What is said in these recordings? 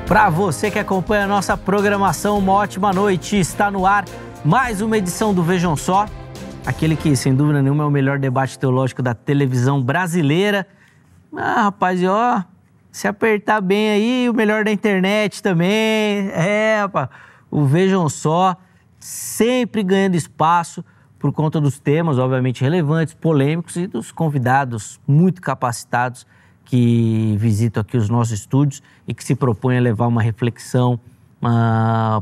Para você que acompanha a nossa programação, uma ótima noite. Está no ar mais uma edição do Vejam Só, aquele que, sem dúvida nenhuma, é o melhor debate teológico da televisão brasileira. Rapaz, e ó, se apertar bem aí, o melhor da internet também. Rapaz, o Vejam Só sempre ganhando espaço por conta dos temas, obviamente, relevantes, polêmicos e dos convidados muito capacitados que visitam aqui os nossos estúdios e que se propõem a levar uma reflexão,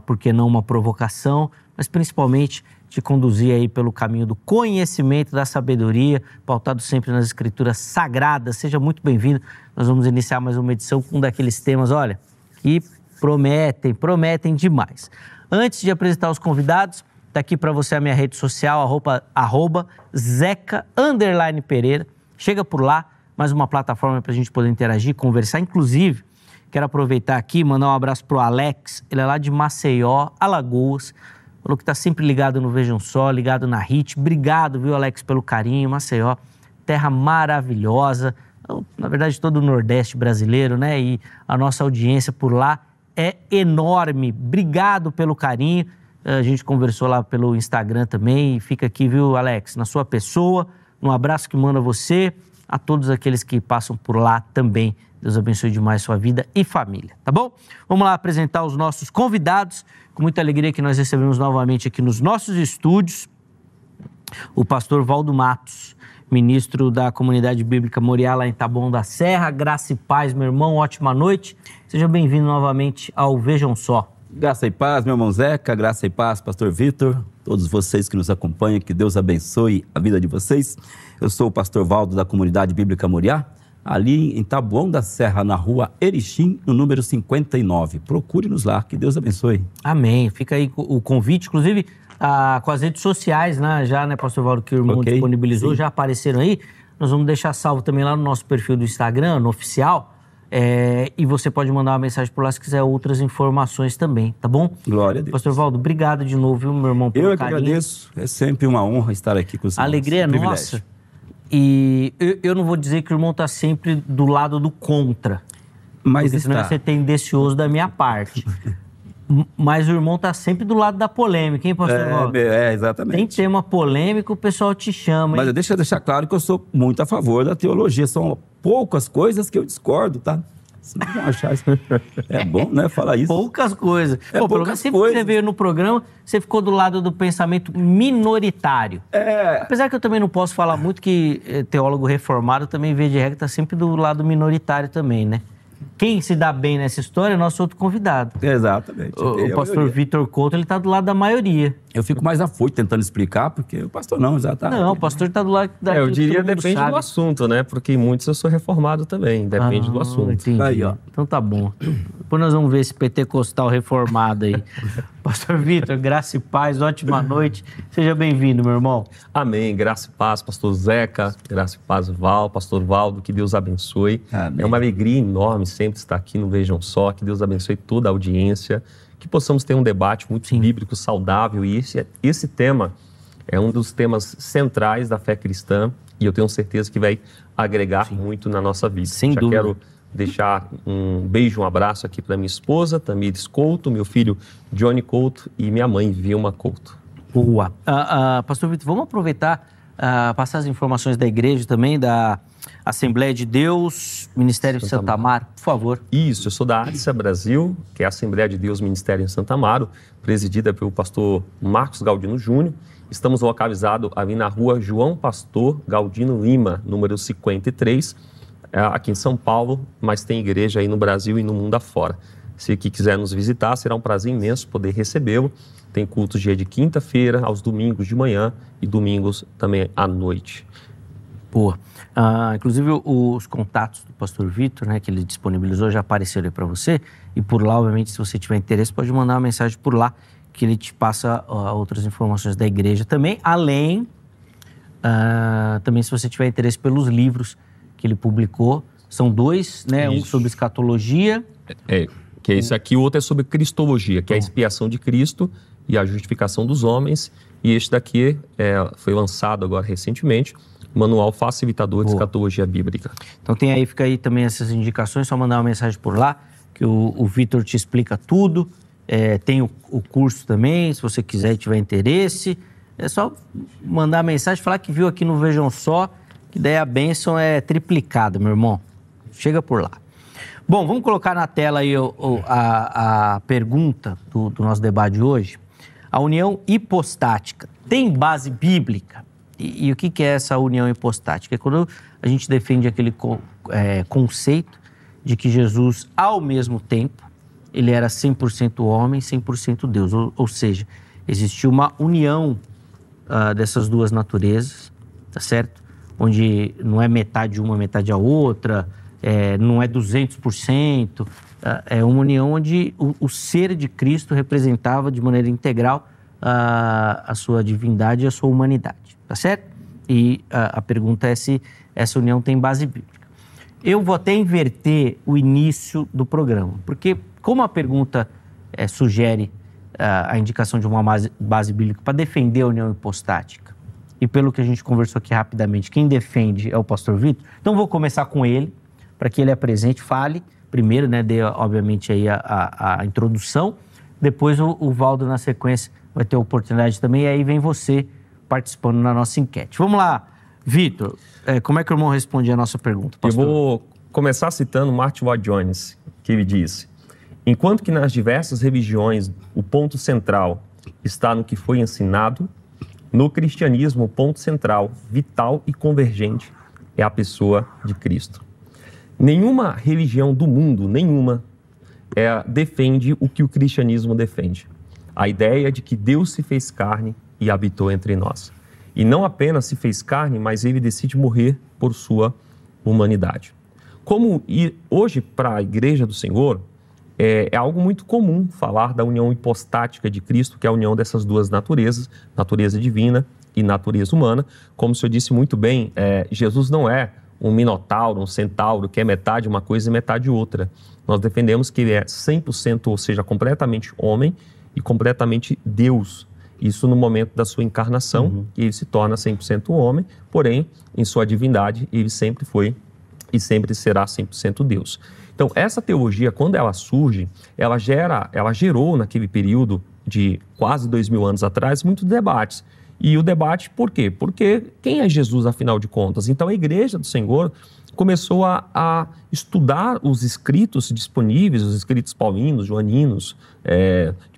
por que não uma provocação, mas principalmente te conduzir aí pelo caminho do conhecimento, da sabedoria, pautado sempre nas escrituras sagradas. Seja muito bem-vindo. Nós vamos iniciar mais uma edição com um daqueles temas, olha, que prometem demais. Antes de apresentar os convidados, tá aqui para você a minha rede social, @Zeca_Pereira. Chega por lá, mais uma plataforma para a gente poder interagir, conversar. Inclusive, quero aproveitar aqui e mandar um abraço pro Alex. Ele é lá de Maceió, Alagoas. Falou que está sempre ligado no Vejam Só, ligado na HIT. Obrigado, viu, Alex, pelo carinho. Maceió, terra maravilhosa. Na verdade, todo o Nordeste brasileiro, né? E a nossa audiência por lá é enorme. Obrigado pelo carinho. A gente conversou lá pelo Instagram também. E fica aqui, viu, Alex, na sua pessoa. Um abraço que manda você, a todos aqueles que passam por lá também. Deus abençoe demais sua vida e família, tá bom? Vamos lá apresentar os nossos convidados. Com muita alegria que nós recebemos novamente aqui nos nossos estúdios o pastor Valdo Matos, ministro da Comunidade Bíblica Moriá, lá em Taboão da Serra. Graça e paz, meu irmão, ótima noite. Seja bem-vindo novamente ao Vejam Só. Graça e paz, meu irmão Zeca, graça e paz, pastor Vitor, todos vocês que nos acompanham, que Deus abençoe a vida de vocês. Eu sou o pastor Valdo da Comunidade Bíblica Moriá, ali em Taboão da Serra, na rua Erechim, no número 59. Procure-nos lá, que Deus abençoe. Amém. Fica aí o convite, inclusive com as redes sociais, né, já, né, pastor Valdo, que o irmão disponibilizou, sim, já apareceram aí. Nós vamos deixar salvo também lá no nosso perfil do Instagram, no oficial. E você pode mandar uma mensagem por lá se quiser outras informações também, tá bom? Glória a Deus. Pastor Valdo, obrigado de novo, viu, meu irmão, pelo carinho. Eu que agradeço, é sempre uma honra estar aqui com os irmãos. A alegria é nossa. E eu não vou dizer que o irmão está sempre do lado do contra, mas porque senão você é tendencioso da minha parte. Mas o irmão está sempre do lado da polêmica, hein, pastor Valdo? Exatamente. Tem tema polêmico, o pessoal te chama, hein? Mas deixa eu deixar claro que eu sou muito a favor da teologia. São poucas coisas que eu discordo, tá? Vocês não vão achar isso. É bom, né, falar isso. Poucas coisas. Pelo menos sempre que você veio no programa, você ficou do lado do pensamento minoritário. Apesar que eu também não posso falar muito que teólogo reformado também, via de regra, está sempre do lado minoritário também, né? Quem se dá bem nessa história é nosso outro convidado. Exatamente. O pastor Vitor Couto, ele está do lado da maioria. Eu fico mais afoito tentando explicar, porque o pastor não, exatamente. Não, o pastor está do lado da eu diria depende do assunto, né? Porque em muitos eu sou reformado também, depende do assunto. Entendi. Aí, ó. Então tá bom. Depois nós vamos ver esse pentecostal reformado aí. Pastor Vitor, graça e paz, ótima noite. Seja bem-vindo, meu irmão. Amém, graça e paz, pastor Zeca, graça e paz, pastor Valdo, que Deus abençoe. Amém. É uma alegria enorme sempre estar aqui no Vejam Só, que Deus abençoe toda a audiência, que possamos ter um debate muito bíblico, saudável, e esse tema é um dos temas centrais da fé cristã, e eu tenho certeza que vai agregar muito na nossa vida. Sem dúvida. Quero deixar um beijo, um abraço aqui para minha esposa, Tamires Couto, meu filho Johnny Couto e minha mãe, Vilma Couto. Boa. Pastor Vitor, vamos aproveitar, passar as informações da igreja também, da Assembleia de Deus, Ministério de Santa Amaro, por favor. Isso, eu sou da ADSA Brasil, que é a Assembleia de Deus Ministério em Santa Amaro, presidida pelo pastor Marcos Galdino Júnior. Estamos localizados ali na rua João Pastor Galdino Lima, número 53, aqui em São Paulo, mas tem igreja aí no Brasil e no mundo afora. Se quiser nos visitar, será um prazer imenso poder recebê-lo. Tem cultos dia de quinta-feira, aos domingos de manhã e domingos também à noite. Boa. Inclusive, os contatos do pastor Vitor, né, que ele disponibilizou, já apareceram aí para você. E por lá, obviamente, se você tiver interesse, pode mandar uma mensagem por lá, que ele te passa outras informações da igreja também. Além, também se você tiver interesse pelos livros que ele publicou. São dois, né? Isso. Um sobre escatologia. Que é isso aqui. O outro é sobre cristologia, que é a expiação de Cristo e a justificação dos homens. E este daqui foi lançado agora recentemente, Manual Facilitador de Escatologia Bíblica. Então fica aí também essas indicações, só mandar uma mensagem por lá, que o Vitor te explica tudo. Tem o curso também, se você quiser e tiver interesse. É só mandar mensagem, falar que viu aqui no Vejam Só, que daí a bênção é triplicada, meu irmão. Chega por lá. Bom, vamos colocar na tela aí a pergunta do nosso debate de hoje. A união hipostática tem base bíblica? E o que é essa união hipostática? É quando a gente defende aquele conceito de que Jesus, ao mesmo tempo, ele era 100% homem, 100% Deus. Ou seja, existiu uma união dessas duas naturezas, tá certo? Onde não é metade uma, metade a outra, não é 200%, é uma união onde o ser de Cristo representava de maneira integral a sua divindade e a sua humanidade, tá certo? E a pergunta é se essa união tem base bíblica. Eu vou até inverter o início do programa, porque como a pergunta sugere a indicação de uma base bíblica para defender a união hipostática, e pelo que a gente conversou aqui rapidamente, quem defende é o pastor Vitor, então vou começar com ele, para que ele apresente, fale, primeiro, né, dê obviamente aí a introdução, depois o Valdo na sequência vai ter a oportunidade também, e aí vem você participando na nossa enquete. Vamos lá, Vitor, como é que o irmão responde a nossa pergunta, pastor? Eu vou começar citando Martin Lloyd Jones, que ele disse: enquanto que nas diversas religiões o ponto central está no que foi ensinado, no cristianismo o ponto central, vital e convergente é a pessoa de Cristo. Nenhuma religião do mundo, defende o que o cristianismo defende. A ideia de que Deus se fez carne e habitou entre nós. E não apenas se fez carne, mas ele decide morrer por sua humanidade. Como hoje para a Igreja do Senhor, é algo muito comum falar da união hipostática de Cristo, que é a união dessas duas naturezas, natureza divina e natureza humana. Como o senhor disse muito bem, Jesus não é um minotauro, um centauro, que é metade uma coisa e metade outra. Nós defendemos que ele é 100%, ou seja, completamente homem e completamente Deus. Isso no momento da sua encarnação, ele se torna 100% homem, porém, em sua divindade, ele sempre foi e sempre será 100% Deus. Então, essa teologia, quando ela surge, ela gerou naquele período de quase 2000 anos atrás, muitos debates. E o debate, por quê? Porque quem é Jesus, afinal de contas? Então, a Igreja do Senhor começou a estudar os escritos disponíveis, os escritos paulinos, joaninos,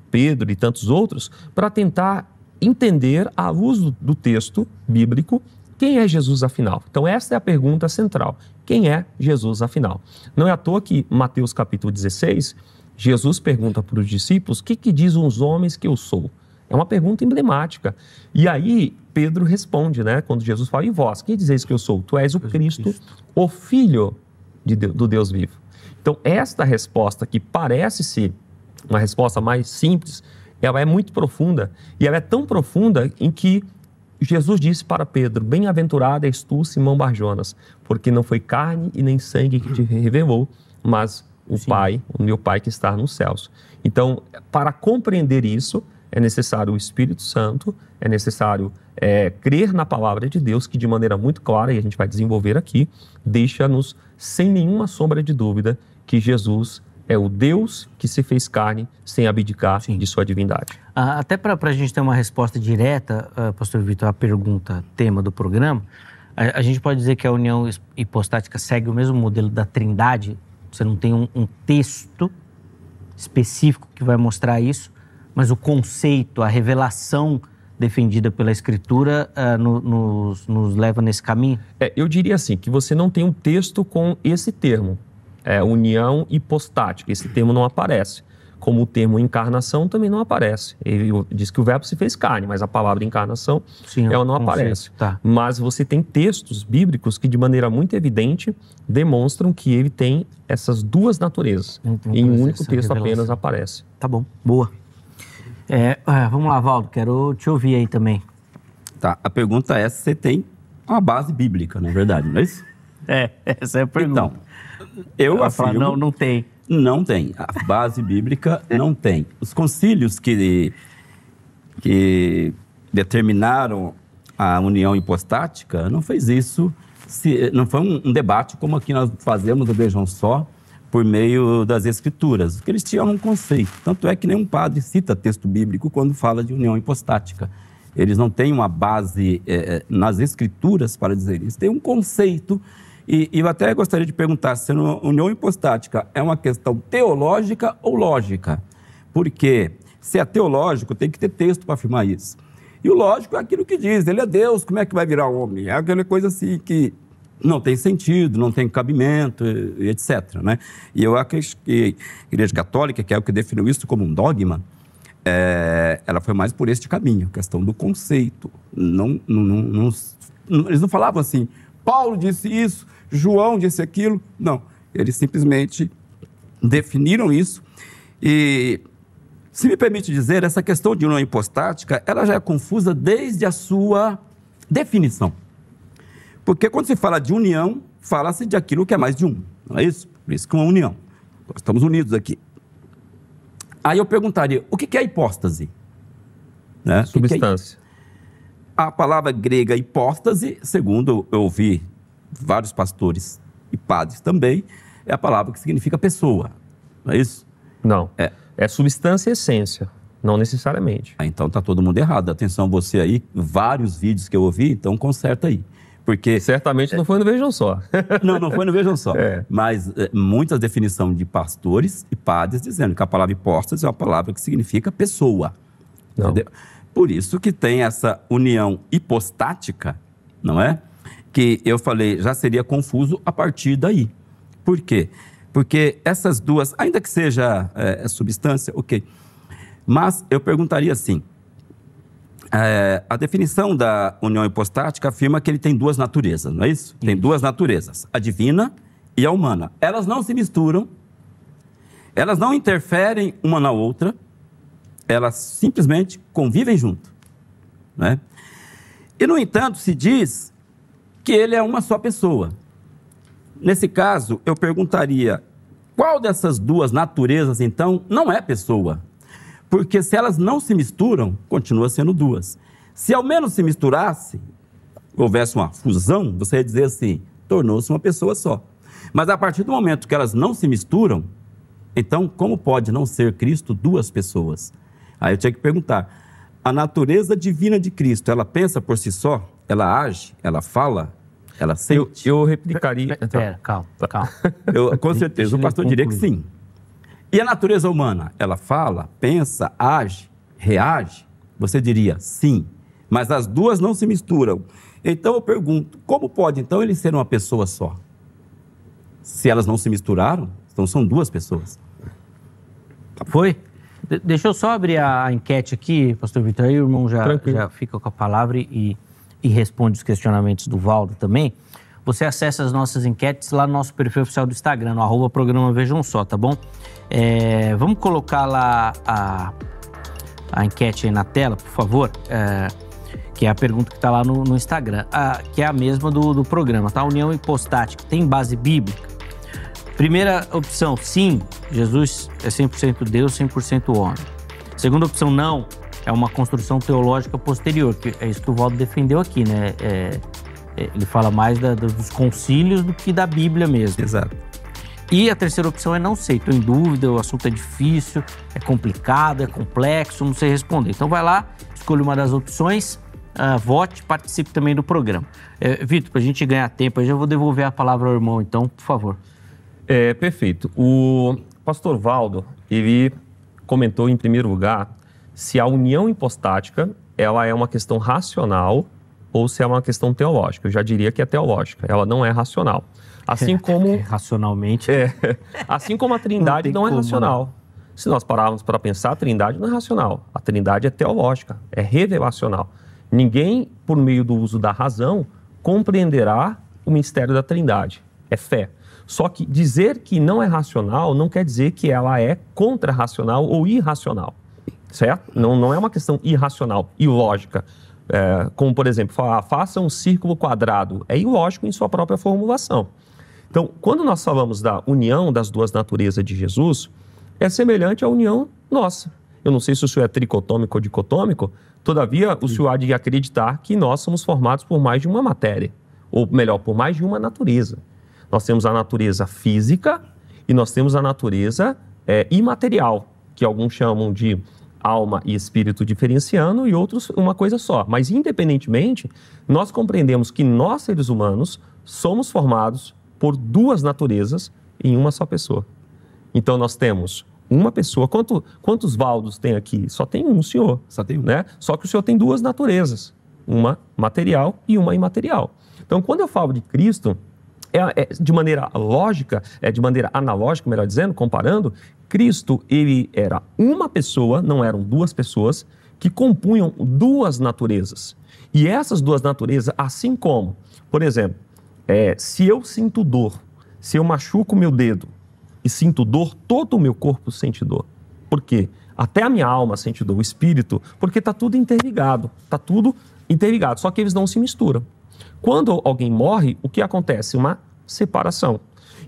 Pedro e tantos outros, para tentar entender, à luz do texto bíblico, quem é Jesus, afinal? Então, essa é a pergunta central. Quem é Jesus, afinal? Não é à toa que, Mateus capítulo 16, Jesus pergunta para os discípulos: o que dizem os homens que eu sou? É uma pergunta emblemática. E aí, Pedro responde, né? Quando Jesus fala: e vós, quem dizeis que eu sou? Tu és o Cristo, o Filho do Deus vivo. Então, esta resposta, que parece ser uma resposta mais simples, ela é muito profunda. E ela é tão profunda em que Jesus disse para Pedro: bem-aventurado és tu, Simão Barjonas, porque não foi carne e nem sangue que te revelou, mas o Pai, o meu Pai que está nos céus. Então, para compreender isso, é necessário o Espírito Santo, é necessário crer na palavra de Deus, que de maneira muito clara, e a gente vai desenvolver aqui, deixa-nos sem nenhuma sombra de dúvida que Jesus é o Deus que se fez carne sem abdicar de sua divindade. Até para a gente ter uma resposta direta, pastor Vitor, à pergunta tema do programa, a gente pode dizer que a união hipostática segue o mesmo modelo da Trindade. Você não tem um texto específico que vai mostrar isso, mas o conceito, a revelação defendida pela Escritura nos leva nesse caminho? Eu diria assim, que você não tem um texto com esse termo, união hipostática. Esse termo não aparece. Como o termo encarnação também não aparece. Ele diz que o verbo se fez carne, mas a palavra encarnação, ela não aparece. Tá. Mas você tem textos bíblicos que de maneira muito evidente demonstram que ele tem essas duas naturezas. Em um único texto apenas aparece. Tá bom, boa. Vamos lá, Valdo, quero te ouvir aí também. Tá, a pergunta é se você tem uma base bíblica, na verdade, não é isso? Essa é a pergunta. Então, eu afirmo... Não tem. Não tem. A base bíblica não tem. Os concílios que determinaram a união hipostática não fez isso. Não foi um debate como aqui nós fazemos, vejam só, por meio das Escrituras, porque eles tinham um conceito. Tanto é que nenhum padre cita texto bíblico quando fala de união hipostática. Eles não têm uma base nas Escrituras para dizer isso. Tem um conceito, e eu até gostaria de perguntar se a união hipostática é uma questão teológica ou lógica. Porque se é teológico, tem que ter texto para afirmar isso. E o lógico é aquilo que diz, ele é Deus, como é que vai virar homem? É aquela coisa assim que não tem sentido, não tem cabimento, e etc. Né? E eu acho que a Igreja Católica, que é o que definiu isso como um dogma, ela foi mais por este caminho, questão do conceito. Eles não falavam assim, Paulo disse isso, João disse aquilo. Não, eles simplesmente definiram isso. E, se me permite dizer, essa questão de união hipostática, ela já é confusa desde a sua definição. Porque quando se fala de união, fala-se de aquilo que é mais de um, não é isso? Por isso que é uma união. Nós estamos unidos aqui. Aí eu perguntaria, o que é hipóstase? Né? Substância. A palavra grega hipóstase, segundo eu ouvi vários pastores e padres também, é a palavra que significa pessoa, não é isso? Não, é substância e essência, não necessariamente. Então está todo mundo errado. Atenção você aí, vários vídeos que eu ouvi, então conserta aí. Porque certamente não foi no Vejam Só. Não foi no Vejam Só. Mas muitas definições de pastores e padres dizendo que a palavra hipóstase é uma palavra que significa pessoa. Não. Entendeu? Por isso que tem essa união hipostática, não é? Que eu falei, já seria confuso a partir daí. Por quê? Porque essas duas, ainda que seja substância, ok. Mas eu perguntaria assim, a definição da união hipostática afirma que ele tem duas naturezas, não é isso? Tem duas naturezas, a divina e a humana. Elas não se misturam, elas não interferem uma na outra, elas simplesmente convivem junto, né? E, no entanto, se diz que ele é uma só pessoa. Nesse caso, eu perguntaria, qual dessas duas naturezas, então, não é pessoa? Porque se elas não se misturam, continua sendo duas. Se ao menos se misturasse, houvesse uma fusão, você ia dizer assim, tornou-se uma pessoa só. Mas a partir do momento que elas não se misturam, então como pode não ser Cristo duas pessoas? Aí eu tinha que perguntar, a natureza divina de Cristo, ela pensa por si só? Ela age? Ela fala? Ela sente? Eu replicaria... Pera, calma. Com certeza, o pastor diria que sim. E a natureza humana? Ela fala, pensa, age, reage? Você diria sim, mas as duas não se misturam. Então eu pergunto, como pode então ele ser uma pessoa só? Se elas não se misturaram, então são duas pessoas. Foi? Deixa eu só abrir a enquete aqui, pastor Vitor, aí o irmão já fica com a palavra e responde os questionamentos do Valdo também. Você acessa as nossas enquetes lá no nosso perfil oficial do Instagram, no @programa Vejam Só, tá bom? Vamos colocar lá a enquete aí na tela, por favor, que é a pergunta que está lá no Instagram, que é a mesma do programa, tá? União hipostática tem base bíblica? Primeira opção, sim, Jesus é 100% Deus, 100% homem. Segunda opção, não, é uma construção teológica posterior, que é isso que o Valdo defendeu aqui, né? Ele fala mais dos concílios do que da Bíblia mesmo. Exato. E a terceira opção é não sei, estou em dúvida, o assunto é difícil, é complicado, é complexo, não sei responder. Então vai lá, escolha uma das opções, vote, participe também do programa. Vitor, para a gente ganhar tempo, eu já vou devolver a palavra ao irmão, então, por favor. Perfeito. O pastor Valdo, ele comentou em primeiro lugar se a união hipostática ela é uma questão racional ou se é uma questão teológica. Eu já diria que é teológica, ela não é racional. Assim como... racionalmente... assim como a Trindade não é racional. Se nós pararmos para pensar, a Trindade não é racional. A Trindade é teológica, é revelacional. Ninguém, por meio do uso da razão, compreenderá o mistério da Trindade. É fé. Só que dizer que não é racional não quer dizer que ela é contra-racional ou irracional. Certo? Não é uma questão irracional, ilógica. Como, por exemplo, falar, faça um círculo quadrado. É ilógico em sua própria formulação. Então, quando nós falamos da união das duas naturezas de Jesus, é semelhante à união nossa. Eu não sei se o senhor é tricotômico ou dicotômico, todavia o senhor há de acreditar que nós somos formados por mais de uma matéria, ou melhor, por mais de uma natureza. Nós temos a natureza física E nós temos a natureza imaterial, que alguns chamam de alma e espírito diferenciando, e outros uma coisa só. Mas, independentemente, nós compreendemos que nós, seres humanos, somos formados por duas naturezas em uma só pessoa. Então, nós temos uma pessoa. Quantos Valdos tem aqui? Só tem um, senhor. Só tem um. Né? Só que o senhor tem duas naturezas, uma material e uma imaterial. Então, quando eu falo de Cristo, de maneira lógica, de maneira analógica, melhor dizendo, comparando, Cristo, ele era uma pessoa, não eram duas pessoas, que compunham duas naturezas. E essas duas naturezas, assim como, por exemplo, se eu sinto dor, se eu machuco o meu dedo e sinto dor, todo o meu corpo sente dor. Por quê? Até a minha alma sente dor, o espírito, porque está tudo interligado, só que eles não se misturam. Quando alguém morre, o que acontece? Uma separação.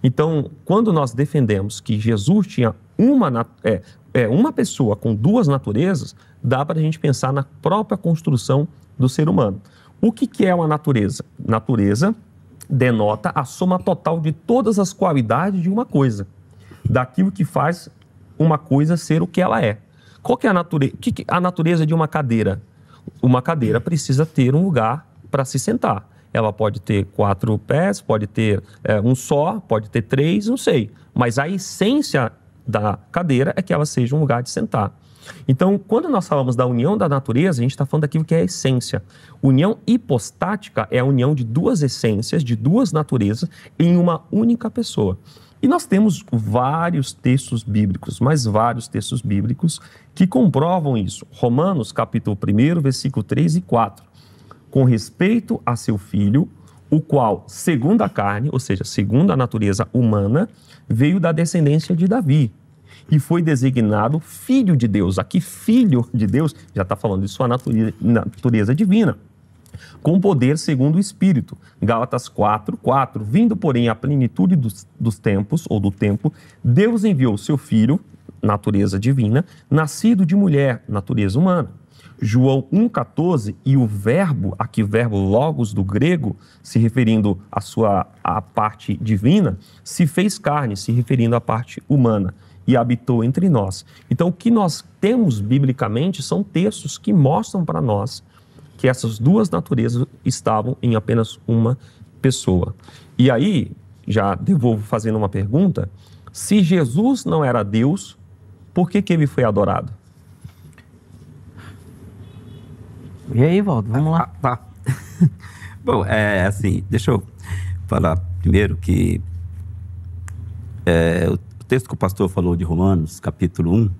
Então, quando nós defendemos que Jesus tinha uma pessoa com duas naturezas, dá para a gente pensar na própria construção do ser humano. O que é uma natureza? Natureza denota a soma total de todas as qualidades de uma coisa, daquilo que faz uma coisa ser o que ela é. Qual que é a natureza de uma cadeira? Uma cadeira precisa ter um lugar para se sentar. Ela pode ter 4 pés, pode ter um só, pode ter 3, não sei. Mas a essência da cadeira é que ela seja um lugar de sentar. Então, quando nós falamos da união da natureza, a gente está falando daquilo que é a essência. União hipostática é a união de duas essências, de duas naturezas, em uma única pessoa. E nós temos vários textos bíblicos, mas vários textos bíblicos que comprovam isso. Romanos, capítulo 1, versículo 3 e 4. Com respeito a seu filho, o qual, segundo a carne, ou seja, segundo a natureza humana, veio da descendência de Davi e foi designado filho de Deus. Aqui, filho de Deus, já está falando de sua natureza divina, com poder segundo o Espírito. Gálatas 4:4. Vindo, porém, à plenitude dos tempos, ou do tempo, Deus enviou seu filho, natureza divina, nascido de mulher, natureza humana. João 1,14, e o verbo, aqui verbo logos do grego, se referindo à parte divina, se fez carne, se referindo à parte humana, e habitou entre nós. Então, o que nós temos biblicamente são textos que mostram para nós que essas duas naturezas estavam em apenas uma pessoa. E aí, já devolvo fazendo uma pergunta, se Jesus não era Deus, por que ele foi adorado? E aí, Valdo, vamos lá. Tá. Bom, assim, deixa eu falar primeiro que o texto que o pastor falou de Romanos, capítulo 1,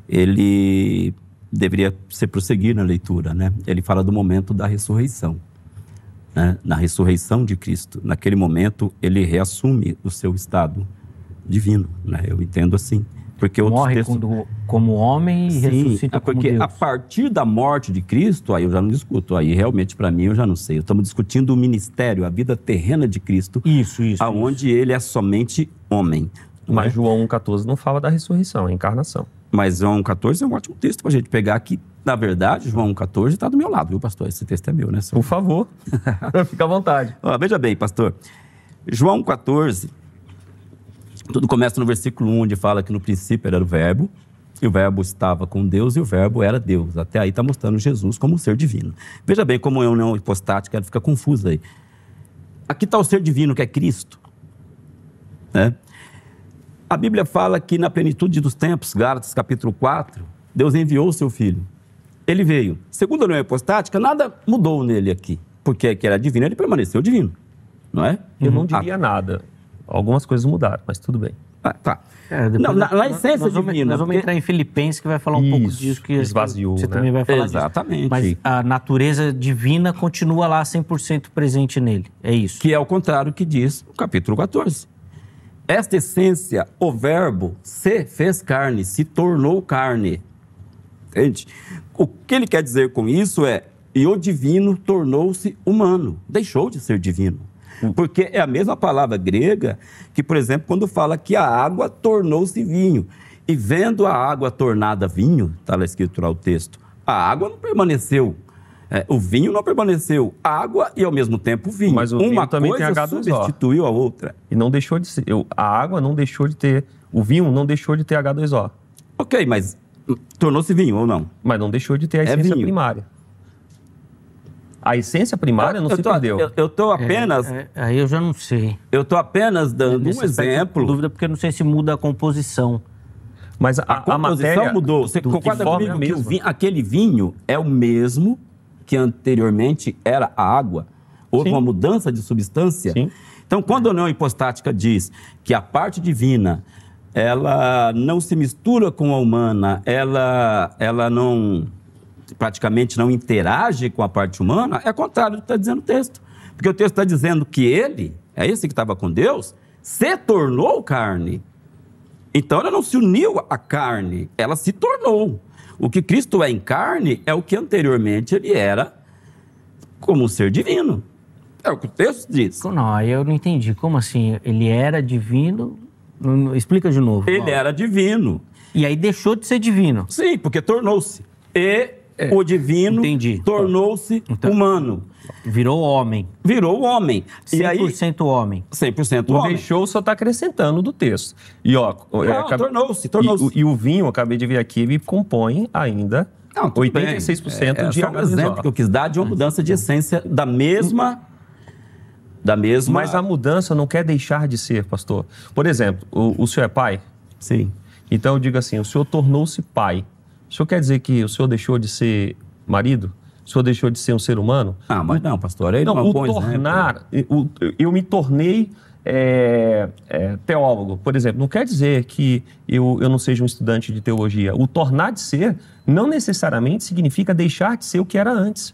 ele deveria ser prosseguir na leitura, né? Ele fala do momento da ressurreição, né? Na ressurreição de Cristo. Naquele momento, ele reassume o seu estado divino, né? Eu entendo assim. Porque morre textos... como homem e ressuscita como Deus. Porque a partir da morte de Cristo, aí eu já não discuto, aí realmente para mim eu já não sei. Estamos discutindo o ministério, a vida terrena de Cristo, aonde ele é somente homem. Mas João 1,14 não fala da ressurreição, é a encarnação. Mas João 1,14 é um ótimo texto para a gente pegar aqui. Na verdade, João 1,14 está do meu lado, viu, pastor? Esse texto é meu, né? Por favor, fica à vontade. Veja bem, pastor, João 1,14... Tudo começa no versículo 1, onde fala que no princípio era o verbo, e o verbo estava com Deus, e o verbo era Deus. Até aí está mostrando Jesus como um ser divino. Veja bem como é uma união hipostática, ela fica confusa aí. Aqui está o ser divino, que é Cristo, né? A Bíblia fala que na plenitude dos tempos, Gálatas capítulo 4, Deus enviou o seu Filho. Ele veio. Segundo a união hipostática, nada mudou nele aqui, porque que era divino, ele permaneceu divino, não é? Eu não diria nada. Algumas coisas mudaram, mas tudo bem. Tá. Não, na essência divina. Nós vamos entrar em Filipenses, que vai falar um pouco disso. Que esvaziou, você né? também vai falar Exatamente. disso. Mas a natureza divina continua lá 100% presente nele. É isso. Que é o contrário que diz o capítulo 14. Esta essência, o verbo, se fez carne, se tornou carne. Entende? O que ele quer dizer com isso e o divino tornou-se humano. Deixou de ser divino. Porque é a mesma palavra grega que, por exemplo, quando fala que a água tornou-se vinho. E vendo a água tornada vinho, está lá escrito lá o texto, a água não permaneceu O vinho não permaneceu água e, ao mesmo tempo, vinho. Mas o vinho Uma também coisa tem H2O. substituiu a outra. E não deixou de ser... A água não deixou de ter... O vinho não deixou de ter H2O. Ok, mas tornou-se vinho ou não? Mas não deixou de ter a essência vinho. primária. A essência primária não se perdeu. Eu estou apenas... Aí eu já não sei. Eu estou apenas dando Nesse um aspecto, eu tô com exemplo. dúvida, porque eu não sei se muda a composição. Mas A a composição matéria... mudou. Você concorda forma comigo é a que mesma. aquele vinho é o mesmo que anteriormente era a água? Houve Sim. uma mudança de substância? Sim. Então, quando a união hipostática diz que a parte divina, ela não se mistura com a humana, ela não, praticamente não interage com a parte humana, é contrário do que está dizendo o texto. Porque o texto está dizendo que ele, é esse que estava com Deus, se tornou carne. Então, ela não se uniu à carne, ela se tornou. O que Cristo é em carne é o que anteriormente ele era como um ser divino. É o que o texto diz. Não, aí eu não entendi. Como assim? Ele era divino? Explica de novo. Ele era divino. E aí deixou de ser divino. Sim, porque tornou-se. E o divino Entendi. tornou-se Então- humano. Virou homem. Virou homem. E aí, 100% homem. 100% O homem. deixou só está acrescentando do texto. E, ó... Não, tornou-se. E o vinho, eu acabei de ver aqui, ele compõe ainda Não, tudo 86% bem. de só um exemplo que eu quis dar de uma mudança de essência da mesma... Mas a mudança não quer deixar de ser, pastor. Por exemplo, o senhor é pai? Sim. Então eu digo assim, o senhor tornou-se pai. O senhor quer dizer que o senhor deixou de ser marido? O senhor deixou de ser um ser humano? Ah, mas não, pastor. Ele Não, é um o bom tornar... Eu me tornei teólogo, por exemplo. Não quer dizer que eu não seja um estudante de teologia. O tornar de ser não necessariamente significa deixar de ser o que era antes.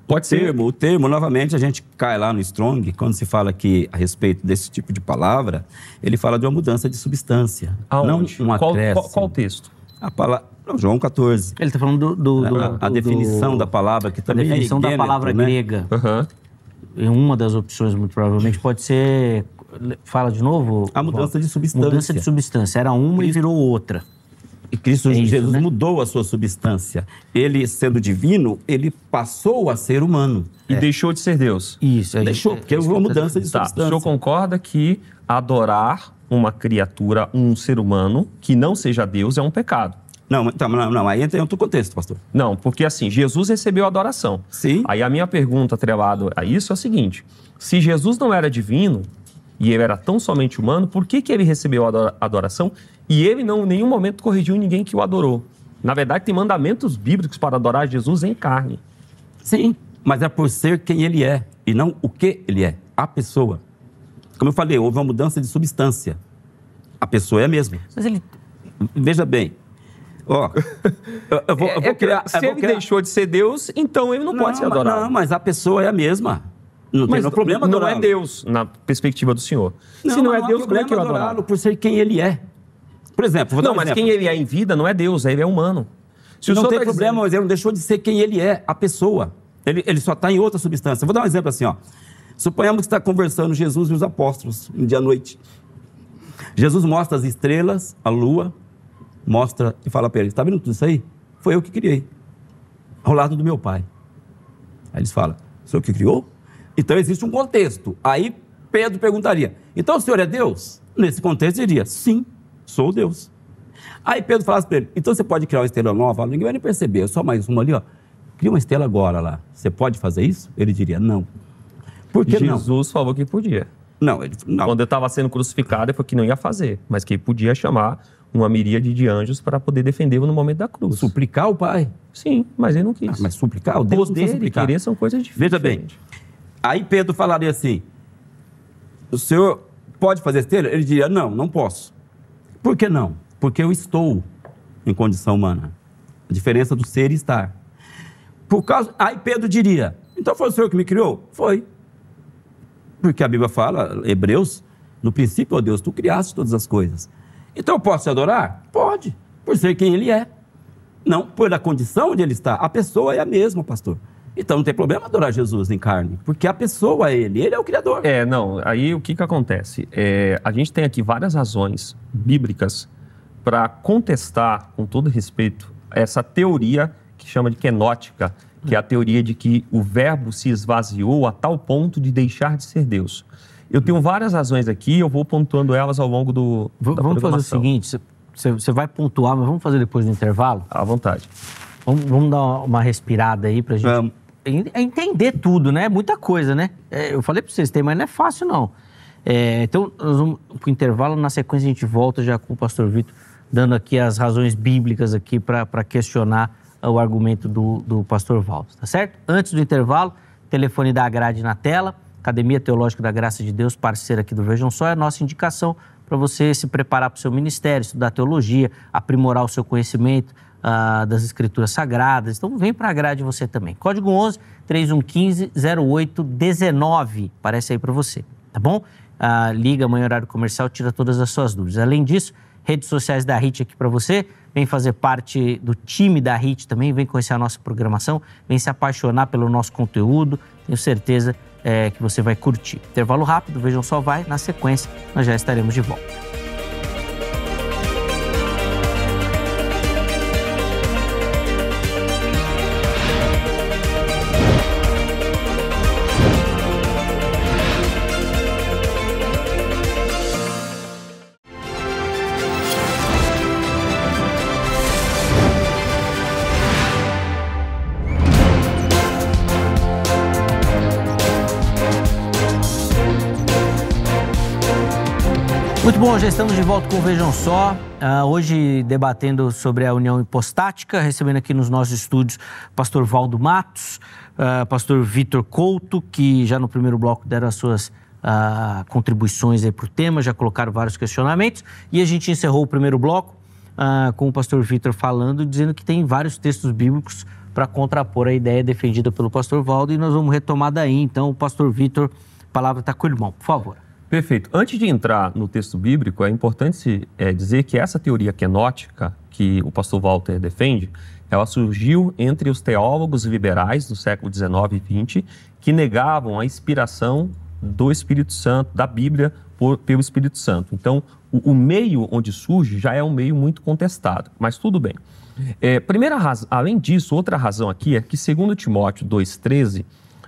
Pode ser. O termo, novamente, a gente cai lá no Strong, quando se fala aqui a respeito desse tipo de palavra, ele fala de uma mudança de substância, Aonde? não um acréscimo. Qual texto? A palavra, João 14. Ele está falando A definição da palavra, que A também definição é da igêmeto, palavra né? grega. Aham. E uma das opções, muito provavelmente, pode ser... Fala de novo? A mudança de substância. Mudança de substância. Era uma e virou outra. E Cristo isso, Jesus né? mudou a sua substância. Ele, sendo divino, ele passou a ser humano. E deixou de ser Deus. Isso. Deixou, porque houve uma mudança de Tá. O substância. senhor concorda que adorar uma criatura, um ser humano, que não seja Deus, é um pecado? Não, aí entra em outro contexto, pastor. Não, porque assim, Jesus recebeu a adoração. Sim. Aí a minha pergunta atrelada a isso é a seguinte: se Jesus não era divino e ele era tão somente humano, por que ele recebeu a adoração e ele não em nenhum momento corrigiu ninguém que o adorou? Na verdade, tem mandamentos bíblicos para adorar Jesus em carne. Sim, mas é por ser quem ele é e não o que ele é, a pessoa. Como eu falei, houve uma mudança de substância. A pessoa é a mesma. Mas ele... Veja bem, ó, eu vou criar... Se ele deixou de ser Deus, então ele não pode ser adorado. Não, mas a pessoa é a mesma. Não tem nenhum problema não adorá-lo. é Deus, na perspectiva do Senhor. Se não é Deus, como é que eu adorá-lo adorá-lo? por ser quem ele é. Por exemplo, vou dar Não, um mas exemplo. quem ele é em vida não é Deus, ele é humano. Se o Não senhor tem tá problema, dizendo- mas ele não deixou de ser quem ele é, a pessoa. Ele só está em outra substância. Vou dar um exemplo assim, ó. Suponhamos que está conversando Jesus e os apóstolos, um dia à noite. Jesus mostra as estrelas, a lua, mostra e fala para eles, está vendo tudo isso aí? Foi eu que criei, ao lado do meu pai. Aí eles falam, o senhor que criou? Então existe um contexto. Aí Pedro perguntaria, então o senhor é Deus? Nesse contexto ele diria, sim, sou Deus. Aí Pedro falasse para ele, então você pode criar uma estrela nova? Ninguém vai nem perceber, só mais uma ali, ó. Cria uma estrela agora lá. Você pode fazer isso? Ele diria, não. Por que não? Jesus falou que podia. Não, Quando ele estava sendo crucificado, ele falou que não ia fazer, mas que ele podia chamar uma miríade de anjos para poder defendê-lo no momento da cruz. suplicar o pai. Sim, mas ele não quis. Mas suplicar, o Deus não precisa Poder e suplicar. querer são coisas diferentes. Veja bem, aí Pedro falaria assim, o senhor pode fazer estrela? Ele diria, não, não posso. Por que não? Porque eu estou em condição humana. A diferença do ser e estar. Aí Pedro diria, então foi o senhor que me criou? Foi. Porque a Bíblia fala, Hebreus, no princípio, ó Deus, tu criaste todas as coisas. Então eu posso te adorar? Pode, por ser quem ele é. Não por a condição onde ele está. A pessoa é a mesma, pastor. Então não tem problema adorar Jesus em carne, porque a pessoa é ele é o Criador. Não, aí o que acontece? A gente tem aqui várias razões bíblicas para contestar, com todo respeito, essa teoria que chama de quenótica, que é a teoria de que o verbo se esvaziou a tal ponto de deixar de ser Deus. Eu tenho várias razões aqui, eu vou pontuando elas ao longo da Vamos programação. fazer o seguinte, você vai pontuar, mas vamos fazer depois do intervalo? À vontade. Vamos dar uma respirada aí pra gente entender tudo, né? Muita coisa, né? Eu falei pra vocês, mas não é fácil, não. Então, nós vamos pro intervalo, na sequência a gente volta já com o pastor Vitor, dando aqui as razões bíblicas aqui para questionar o argumento do pastor Valdo, tá certo? Antes do intervalo, telefone da Grade na tela, Academia Teológica da Graça de Deus, parceira aqui do Vejam Só, é a nossa indicação para você se preparar para o seu ministério, estudar teologia, aprimorar o seu conhecimento das Escrituras Sagradas. Então, vem para a Grade você também. Código 11-3115-0819, aparece aí para você, tá bom? Liga, amanhã, horário comercial, tira todas as suas dúvidas. Além disso, redes sociais da HIT aqui para você, vem fazer parte do time da HIT também, vem conhecer a nossa programação, vem se apaixonar pelo nosso conteúdo, tenho certeza que você vai curtir. Intervalo rápido, Vejam Só vai, na sequência nós já estaremos de volta. Muito bom, já estamos de volta com o Vejam Só, hoje debatendo sobre a união hipostática, recebendo aqui nos nossos estúdios o pastor Valdo Matos, pastor Vitor Couto, que já no primeiro bloco deram as suas contribuições aí para o tema, já colocaram vários questionamentos, e a gente encerrou o primeiro bloco com o pastor Vitor falando, dizendo que tem vários textos bíblicos para contrapor a ideia defendida pelo pastor Valdo, e nós vamos retomar daí. Então, o pastor Vitor, a palavra está com o irmão, por favor. Perfeito. Antes de entrar no texto bíblico, é importante dizer que essa teoria quenótica que o pastor Walter defende, ela surgiu entre os teólogos liberais do século XIX e XX, que negavam a inspiração do Espírito Santo, da Bíblia, pelo Espírito Santo. Então, o meio onde surge já é um meio muito contestado, mas tudo bem. Primeira razão, além disso, outra razão aqui é que, segundo Timóteo 2,13,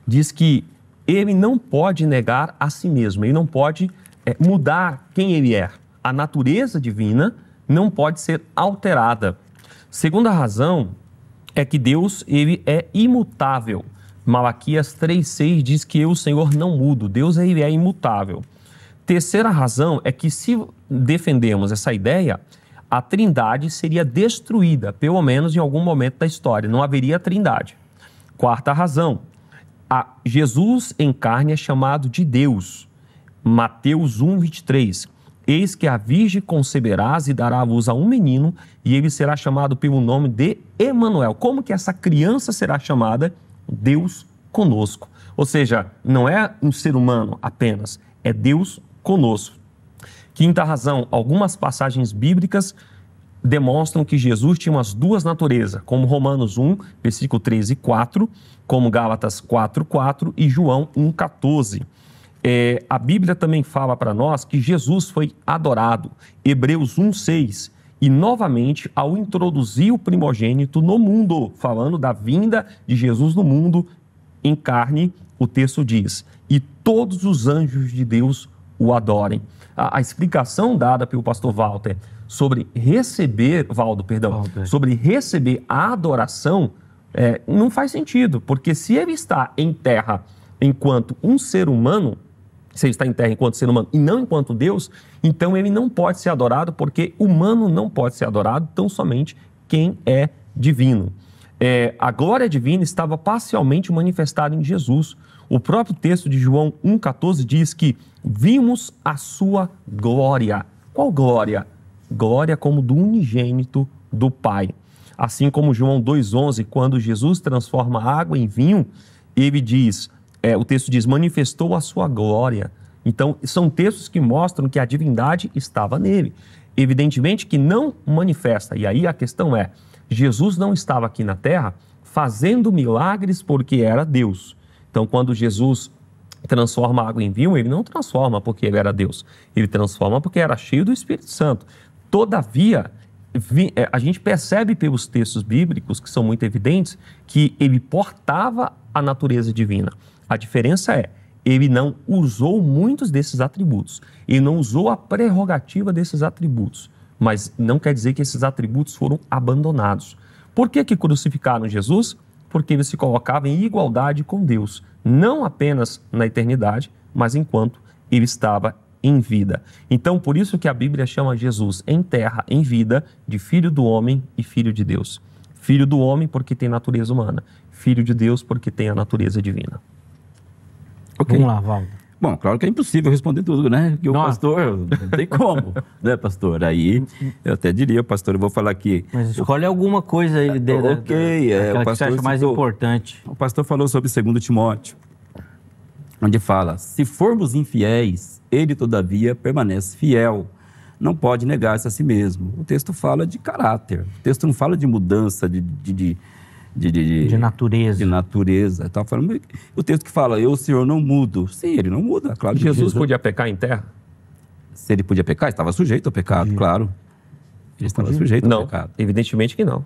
diz que ele não pode negar a si mesmo, ele não pode mudar quem ele é. A natureza divina não pode ser alterada. Segunda razão é que Deus, ele é imutável. Malaquias 3,6 diz que eu, o Senhor, não mudo. Deus, ele é imutável. Terceira razão é que, se defendemos essa ideia, a trindade seria destruída, pelo menos em algum momento da história. Não haveria trindade. Quarta razão, Jesus em carne é chamado de Deus. Mateus 1,23. Eis que a virgem conceberás e dará à luz a um menino, e ele será chamado pelo nome de Emanuel. Como que essa criança será chamada? Deus conosco. Ou seja, não é um ser humano apenas, é Deus conosco. Quinta razão, algumas passagens bíblicas demonstram que Jesus tinha umas duas naturezas, como Romanos 1, versículo 3 e 4, como Gálatas 4:4 e João 1:14. A Bíblia também fala para nós que Jesus foi adorado, Hebreus 1:6, e novamente, ao introduzir o primogênito no mundo, falando da vinda de Jesus no mundo em carne, o texto diz, e todos os anjos de Deus o adorem. A explicação dada pelo pastor Walter sobre receber, sobre receber a adoração, não faz sentido, porque se ele está em terra enquanto um ser humano, se ele está em terra enquanto ser humano e não enquanto Deus, então ele não pode ser adorado, porque humano não pode ser adorado, tão somente quem é divino. A glória divina estava parcialmente manifestada em Jesus. O próprio texto de João 1,14 diz que vimos a sua glória. Qual glória? Glória como do unigênito do Pai. Assim como João 2,11, quando Jesus transforma água em vinho, ele diz, o texto diz, manifestou a sua glória. Então, são textos que mostram que a divindade estava nele. Evidentemente que não manifesta. E aí a questão é, Jesus não estava aqui na terra fazendo milagres porque era Deus. Então, quando Jesus transforma água em vinho, ele não transforma porque ele era Deus. Ele transforma porque era cheio do Espírito Santo. Todavia, a gente percebe pelos textos bíblicos, que são muito evidentes, que ele portava a natureza divina. A diferença é, ele não usou muitos desses atributos. Ele não usou a prerrogativa desses atributos. Mas não quer dizer que esses atributos foram abandonados. Por que crucificaram Jesus? Porque ele se colocava em igualdade com Deus. Não apenas na eternidade, mas enquanto ele estava em vida. Então, por isso que a Bíblia chama Jesus em terra, em vida, de Filho do Homem e Filho de Deus. Filho do homem porque tem natureza humana. Filho de Deus porque tem a natureza divina. Okay. Vamos lá, Valdo. Bom, claro que é impossível responder tudo, né? Porque o pastor, não tem como, né, pastor? Aí, eu até diria, pastor, eu vou falar aqui... Mas escolhe alguma coisa aí dele, o que pastor você acha mais importante. O pastor falou sobre 2 Timóteo, onde fala, se formos infiéis, ele, todavia, permanece fiel, não pode negar-se a si mesmo. O texto fala de caráter, o texto não fala de mudança, de natureza. De natureza. Tá falando, o texto que fala, eu, Senhor, não mudo. Sim, ele não muda, claro. Jesus podia pecar em terra? Se ele podia pecar, estava sujeito ao pecado, claro. Ele estava sujeito ao pecado. Não, evidentemente que não.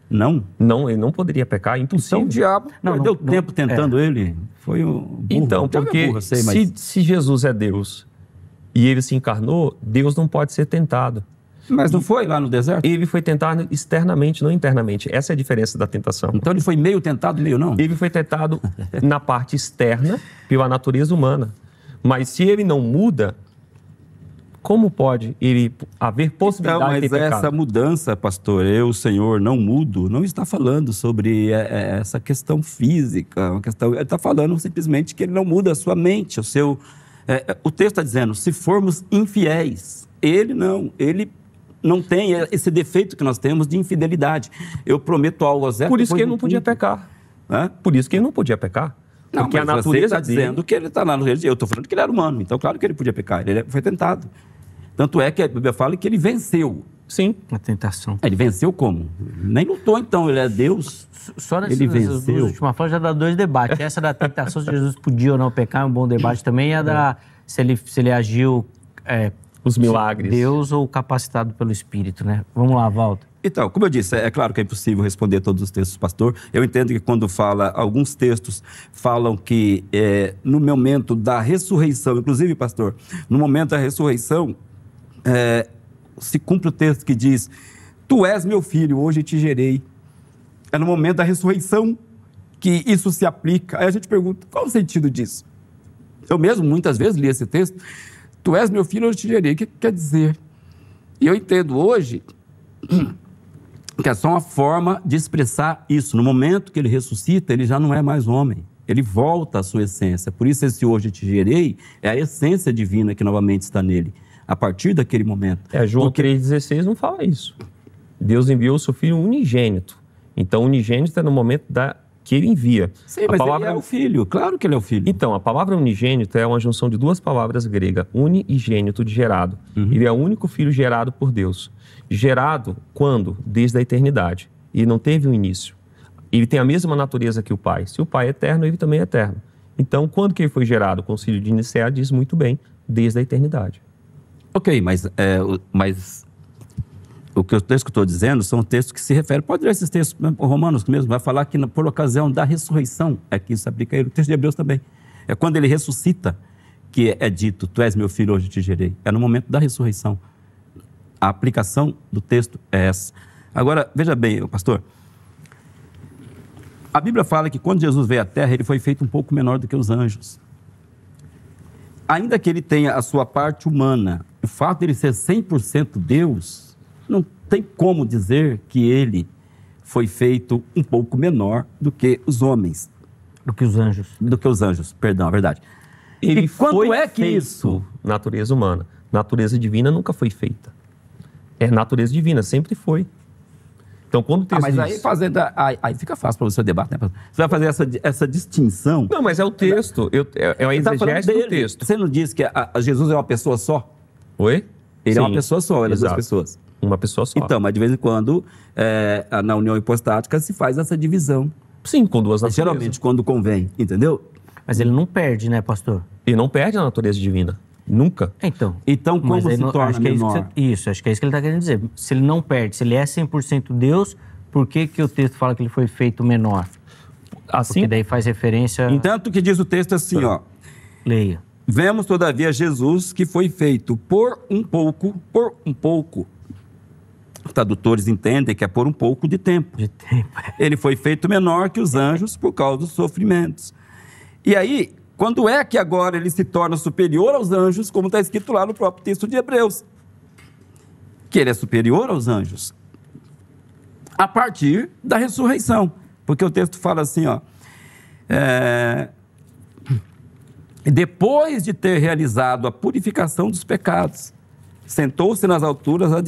Não? Não, ele não poderia pecar, é impossível. Então o diabo perdeu tempo tentando ele. Foi um burro. Então, porque se Jesus é Deus e ele se encarnou, Deus não pode ser tentado. Mas não foi lá no deserto? Ele foi tentado externamente, não internamente. Essa é a diferença da tentação. Então ele foi meio tentado, meio não? Ele foi tentado na parte externa, pela natureza humana. Mas se ele não muda, como pode ele haver possibilidade de ter pecado? Mas essa mudança, pastor, eu, Senhor, não mudo, não está falando sobre essa questão física. Ele está falando simplesmente que ele não muda a sua mente, o seu... o texto está dizendo, se formos infiéis, ele não tem esse defeito que nós temos de infidelidade. Eu prometo algo ao Zé... Por isso que ele não podia pecar. Por isso que ele não podia pecar. Não, porque mas a natureza você está dizendo que ele está lá no... Eu estou falando que ele era humano, então claro que ele podia pecar. Ele foi tentado. Tanto é que a Bíblia fala que ele venceu. Sim. A tentação. Ele venceu como? Nem lutou, então. Ele é Deus. Só nessas últimas falas já dá 2 debates. Essa da tentação, se Jesus podia ou não pecar, é um bom debate também. E a da se ele agiu... os milagres. Deus ou capacitado pelo Espírito, né? Vamos lá, Valdo. Então, como eu disse, é claro que é impossível responder todos os textos, pastor. Eu entendo que quando fala, alguns textos falam que no momento da ressurreição, inclusive, pastor, no momento da ressurreição, se cumpre o texto que diz, tu és meu filho, hoje te gerei. É no momento da ressurreição que isso se aplica. Aí a gente pergunta, qual o sentido disso? Eu mesmo, muitas vezes, li esse texto, tu és meu filho, hoje te gerei. O que quer dizer? E eu entendo hoje que é só uma forma de expressar isso. No momento que ele ressuscita, ele já não é mais homem. Ele volta à sua essência. Por isso, esse hoje te gerei é a essência divina que novamente está nele. A partir daquele momento. João 3,16 não fala isso. Deus enviou o seu filho unigênito. Então, unigênito é no momento que ele envia. Sim, mas ele é o filho. Claro que ele é o filho. Então, a palavra unigênito é uma junção de 2 palavras gregas. Uni e gênito, de gerado. Ele é o único filho gerado por Deus. Gerado quando? Desde a eternidade. Ele não teve um início. Ele tem a mesma natureza que o Pai. Se o Pai é eterno, ele também é eterno. Então, quando que ele foi gerado? O Concílio de Nicéia diz muito bem, desde a eternidade. Ok, mas o texto que eu estou dizendo são textos que se referem... Pode ler esses textos romanos mesmo, vai falar que por ocasião da ressurreição é que isso se aplica a ele. O texto de Hebreus também. É quando ele ressuscita que é dito, tu és meu filho, hoje te gerei. É no momento da ressurreição. A aplicação do texto é essa. Agora, veja bem, pastor, a Bíblia fala que quando Jesus veio à Terra, ele foi feito um pouco menor do que os anjos. Ainda que ele tenha a sua parte humana, o fato de ele ser 100% Deus, não tem como dizer que ele foi feito um pouco menor do que os homens. Do que os anjos. Do que os anjos, perdão, é verdade. Ele quanto foi é que feito isso? Natureza humana. Natureza divina nunca foi feita. É natureza divina, sempre foi. Então, quando o texto mas aí, aí fica fácil para você debater, né? Você vai fazer essa distinção. Não, mas é o texto, é a exegese do texto. Você não disse que Jesus é uma pessoa só? Oi? Ele é uma pessoa só, ele é 2 pessoas. Uma pessoa só. Então, mas de vez em quando, na união hipostática, se faz essa divisão. Sim, com 2 naturezas. Geralmente, quando convém, entendeu? Mas ele não perde, né, pastor? Ele não perde a natureza divina. Nunca. Então como se torna menor? Acho que é isso que ele está querendo dizer. Se ele não perde, se ele é 100% Deus, por que o texto fala que ele foi feito menor? Assim, porque daí faz referência... Entanto que diz o texto assim, ó. Leia. Vemos, todavia, Jesus que foi feito por um pouco. Os tradutores entendem que é por um pouco de tempo. Ele foi feito menor que os anjos por causa dos sofrimentos. E aí, quando é que agora ele se torna superior aos anjos, como está escrito lá no próprio texto de Hebreus? Que ele é superior aos anjos. A partir da ressurreição. Porque o texto fala assim, ó. Depois de ter realizado a purificação dos pecados, sentou-se nas alturas à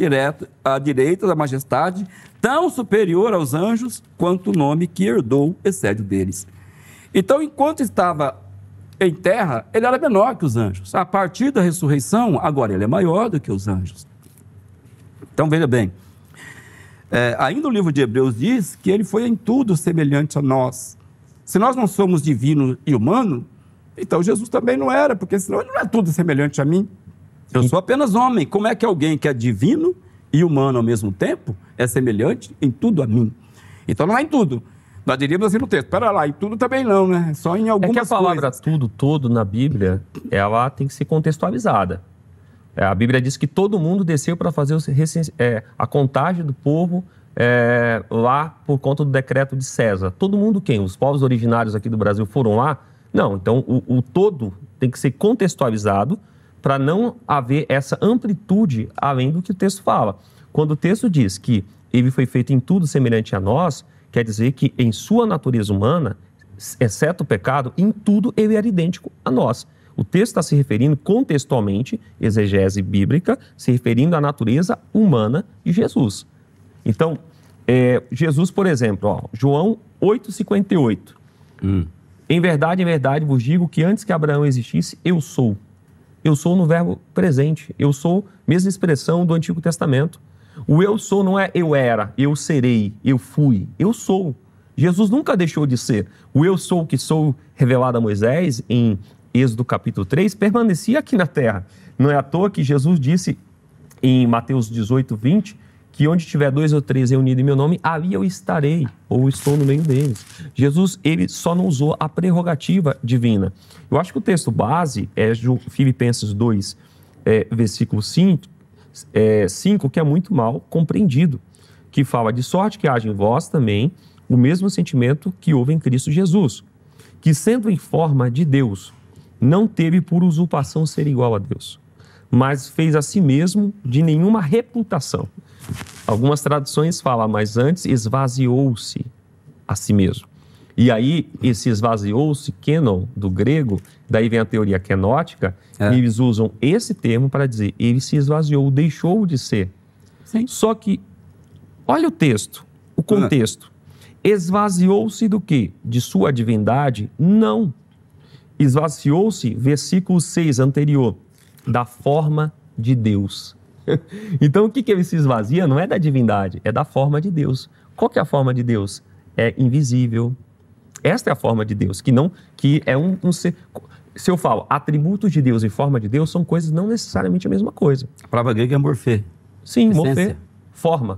direita da majestade, tão superior aos anjos, quanto o nome que herdou excede o deles. Então, enquanto estava em terra, ele era menor que os anjos. A partir da ressurreição, agora ele é maior do que os anjos. Então, veja bem, ainda o livro de Hebreus diz que ele foi em tudo semelhante a nós. Se nós não somos divino e humano, então Jesus também não era, porque senão ele não é tudo semelhante a mim. Eu sou apenas homem. Como é que alguém que é divino e humano ao mesmo tempo é semelhante em tudo a mim? Então não é em tudo. Nós diríamos assim no texto, espera lá, em tudo também não, né? Só em algumas coisas. É que a palavra tudo, todo na Bíblia, ela tem que ser contextualizada. A Bíblia diz que todo mundo desceu para fazer a contagem do povo lá por conta do decreto de César. Todo mundo quem? Os povos originários aqui do Brasil foram lá? Não, então o todo tem que ser contextualizado para não haver essa amplitude além do que o texto fala. Quando o texto diz que ele foi feito em tudo semelhante a nós, quer dizer que em sua natureza humana, exceto o pecado, em tudo ele era idêntico a nós. O texto está se referindo contextualmente, exegese bíblica, se referindo à natureza humana de Jesus. Então, Jesus, por exemplo, ó, João 8,58. Em verdade, vos digo que antes que Abraão existisse, eu sou. Eu sou no verbo presente. Eu sou, mesma expressão do Antigo Testamento. O eu sou não é eu era, eu serei, eu fui. Eu sou. Jesus nunca deixou de ser. O eu sou que sou revelado a Moisés em Êxodo capítulo 3, permanecia aqui na terra. Não é à toa que Jesus disse em Mateus 18, 20, que onde tiver 2 ou 3 reunidos em meu nome, ali eu estarei, ou estou no meio deles. Jesus, ele só não usou a prerrogativa divina. Eu acho que o texto base é Filipenses 2, versículo 5, que é muito mal compreendido, que fala, de sorte que haja em vós também o mesmo sentimento que houve em Cristo Jesus, que sendo em forma de Deus, não teve por usurpação ser igual a Deus, mas fez a si mesmo de nenhuma reputação. Algumas traduções falam, mas antes esvaziou-se a si mesmo. E aí, esse esvaziou-se, kenon, do grego, daí vem a teoria kenótica, e eles usam esse termo para dizer, ele se esvaziou, deixou de ser. Sim. Só que, olha o texto, o contexto. Esvaziou-se do quê? De sua divindade? Não. Esvaziou-se, versículo 6 anterior, da forma de Deus. Então, o que ele se esvazia não é da divindade, é da forma de Deus. Qual que é a forma de Deus? É invisível. Esta é a forma de Deus, que é um ser... Se eu falo atributos de Deus e forma de Deus, são coisas não necessariamente a mesma coisa. A palavra grega é morfê. Sim, morfê. Forma.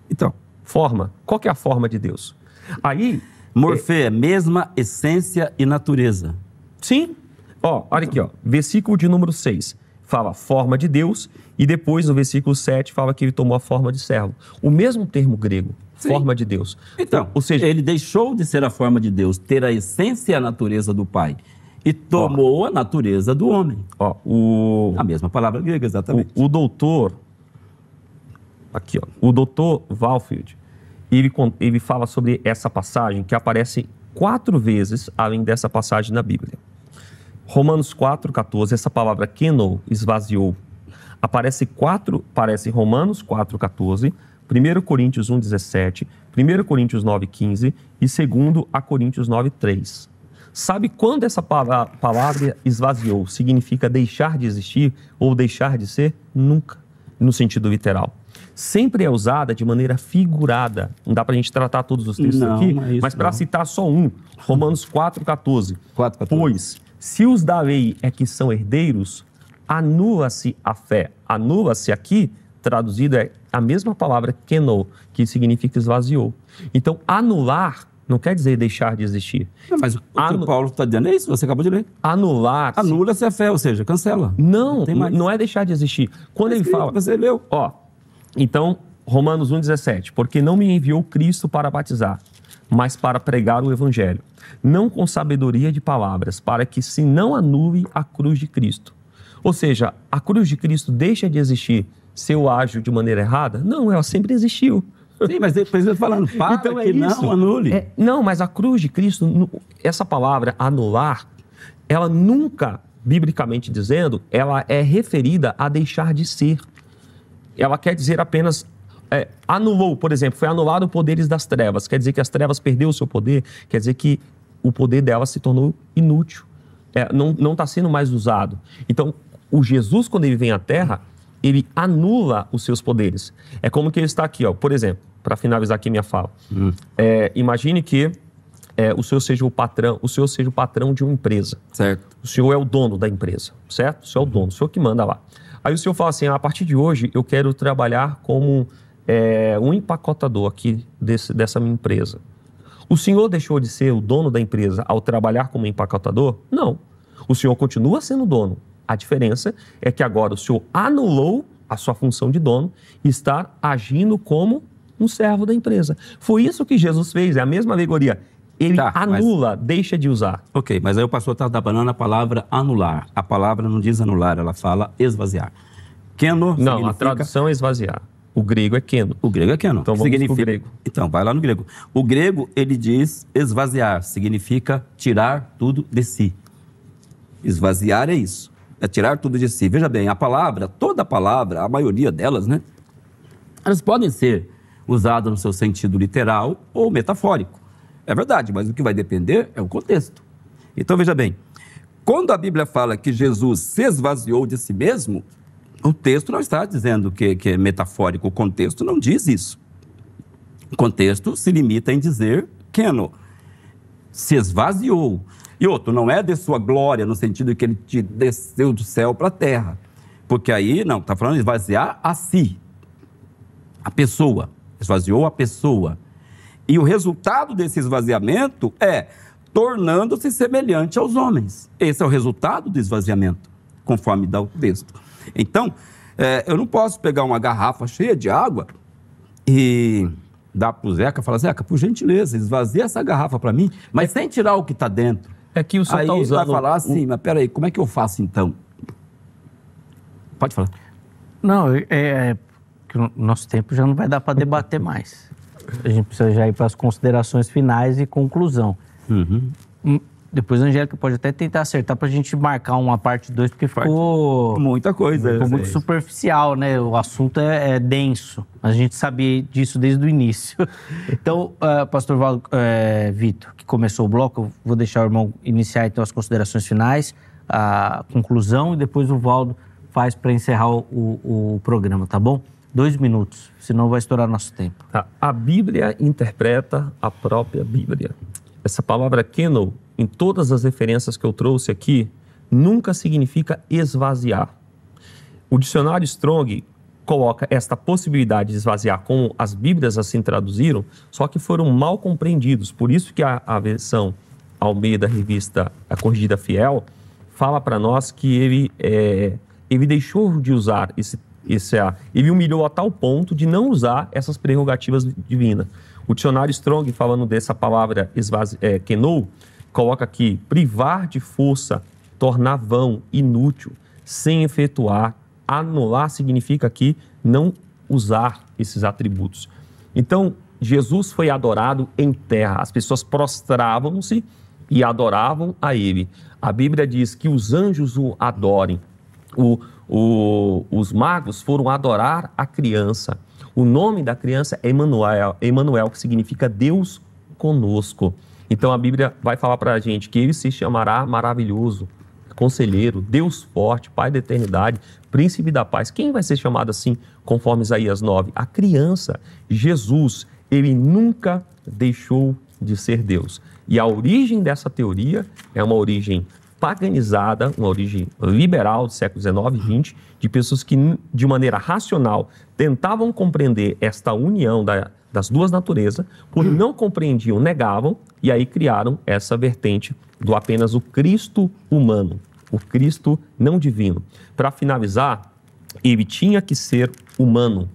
Então. Forma. Qual que é a forma de Deus? Aí... Morfê é mesma essência e natureza. Sim. Olha aqui, versículo de número 6. Fala forma de Deus e depois no versículo 7 fala que ele tomou a forma de servo. O mesmo termo grego, sim, forma de Deus. Então, ou seja, ele deixou de ser a forma de Deus, ter a essência e a natureza do Pai e tomou a natureza do homem. A mesma palavra grega, exatamente. O doutor, aqui, o doutor Walfield, ele fala sobre essa passagem que aparece 4 vezes além dessa passagem na Bíblia. Romanos 4,14, essa palavra kenou, esvaziou, aparece Romanos 4,14, 1 Coríntios 1,17, 1 Coríntios 9,15 e 2 Coríntios 9,3. Sabe quando essa palavra esvaziou significa deixar de existir ou deixar de ser? Nunca, no sentido literal. Sempre é usada de maneira figurada. Não dá para a gente tratar todos os textos aqui, mas para citar só um, Romanos 4,14. Pois, se os da lei é que são herdeiros, anula-se a fé. Anula-se aqui, traduzido, é a mesma palavra keno, que significa esvaziou. Então, anular não quer dizer deixar de existir. Não, mas o que o Paulo está dizendo é isso, você acabou de ler. Anular. Anula-se a fé, ou seja, cancela. Não é deixar de existir. Quando ele fala... Você leu. Então, Romanos 1,17. Porque não me enviou Cristo para batizar, mas para pregar o evangelho. Não com sabedoria de palavras, para que se não anule a cruz de Cristo. Ou seja, a cruz de Cristo deixa de existir se eu ajo de maneira errada? Não, ela sempre existiu. Sim, mas depois ele falando, para então que não anule. Não, mas a cruz de Cristo, essa palavra anular, ela nunca, biblicamente dizendo, ela é referida a deixar de ser. Ela quer dizer apenas, anulou, por exemplo, foi anulado os poderes das trevas. Quer dizer que as trevas perdeu o seu poder, quer dizer que o poder dela se tornou inútil. Não está sendo mais usado. Então, o Jesus, quando ele vem à Terra, ele anula os seus poderes. É como que ele está aqui, por exemplo, para finalizar aqui minha fala. Imagine que o senhor seja o patrão de uma empresa. Certo. O senhor é o dono da empresa, certo? O senhor é o dono, o senhor que manda lá. Aí o senhor fala assim, a partir de hoje eu quero trabalhar como um empacotador aqui dessa minha empresa. O senhor deixou de ser o dono da empresa ao trabalhar como empacotador? Não. O senhor continua sendo dono. A diferença é que agora o senhor anulou a sua função de dono e está agindo como um servo da empresa. Foi isso que Jesus fez, é a mesma alegoria. Ele anula, deixa de usar. Ok, mas aí o pastor está trabalhando a palavra anular. A palavra não diz anular, ela fala esvaziar. Keno não, significa... a tradução é esvaziar. O grego é keno. O grego é keno. Então vamos significa... pro grego. Então, vai lá no grego. O grego, ele diz esvaziar, significa tirar tudo de si. Esvaziar é isso, é tirar tudo de si. Veja bem, a palavra, toda palavra, a maioria delas, né? Elas podem ser usadas no seu sentido literal ou metafórico. É verdade, mas o que vai depender é o contexto. Então, veja bem, quando a Bíblia fala que Jesus se esvaziou de si mesmo, o texto não está dizendo que é metafórico, o contexto não diz isso. O contexto se limita em dizer keno, se esvaziou. E outro, não é de sua glória, no sentido de que ele te desceu do céu para a terra. Porque aí, não, está falando de esvaziar a si, a pessoa, esvaziou a pessoa. E o resultado desse esvaziamento é tornando-se semelhante aos homens. Esse é o resultado do esvaziamento, conforme dá o texto. Então, eu não posso pegar uma garrafa cheia de água e dar para o Zeca e falar, Zeca, por gentileza, esvazia essa garrafa para mim, mas sem tirar o que está dentro. É que o senhor está usando... Aí vai falar assim, mas peraí, como é que eu faço então? Pode falar. Não, que o nosso tempo já não vai dar para debater mais. A gente precisa já ir para as considerações finais e conclusão. Depois a Angélica pode até tentar acertar para a gente marcar uma parte 2, porque ficou... Muita coisa. Ficou muito superficial, né? O assunto é denso. A gente sabia disso desde o início. Então, pastor Vitor, que começou o bloco, eu vou deixar o irmão iniciar então as considerações finais, a conclusão, e depois o Valdo faz para encerrar o programa, tá bom? 2 minutos, senão vai estourar nosso tempo. A Bíblia interpreta a própria Bíblia. Essa palavra keno, em todas as referências que eu trouxe aqui, nunca significa esvaziar. O dicionário Strong coloca esta possibilidade de esvaziar como as Bíblias assim traduziram, só que foram mal compreendidos. Por isso que a versão Almeida, revista A Corrigida Fiel, fala para nós que ele deixou de usar ele humilhou a tal ponto de não usar essas prerrogativas divinas. O dicionário Strong, falando dessa palavra keno, coloca aqui, privar de força, tornar vão, inútil, sem efetuar. Anular significa aqui não usar esses atributos. Então, Jesus foi adorado em terra. As pessoas prostravam-se e adoravam a ele. A Bíblia diz que os anjos o adorem. Os magos foram adorar a criança. O nome da criança é Emanuel, que significa Deus conosco. Então a Bíblia vai falar para a gente que ele se chamará maravilhoso, conselheiro, Deus forte, Pai da eternidade, príncipe da paz. Quem vai ser chamado assim, conforme Isaías 9? A criança. Jesus, ele nunca deixou de ser Deus. E a origem dessa teoria é uma origem paganizada, uma origem liberal do século XIX e XX, de pessoas que, de maneira racional, tentavam compreender esta união das duas naturezas, por não compreendiam, negavam, e aí criaram essa vertente do apenas o Cristo humano, o Cristo não divino. Para finalizar, ele tinha que ser humano,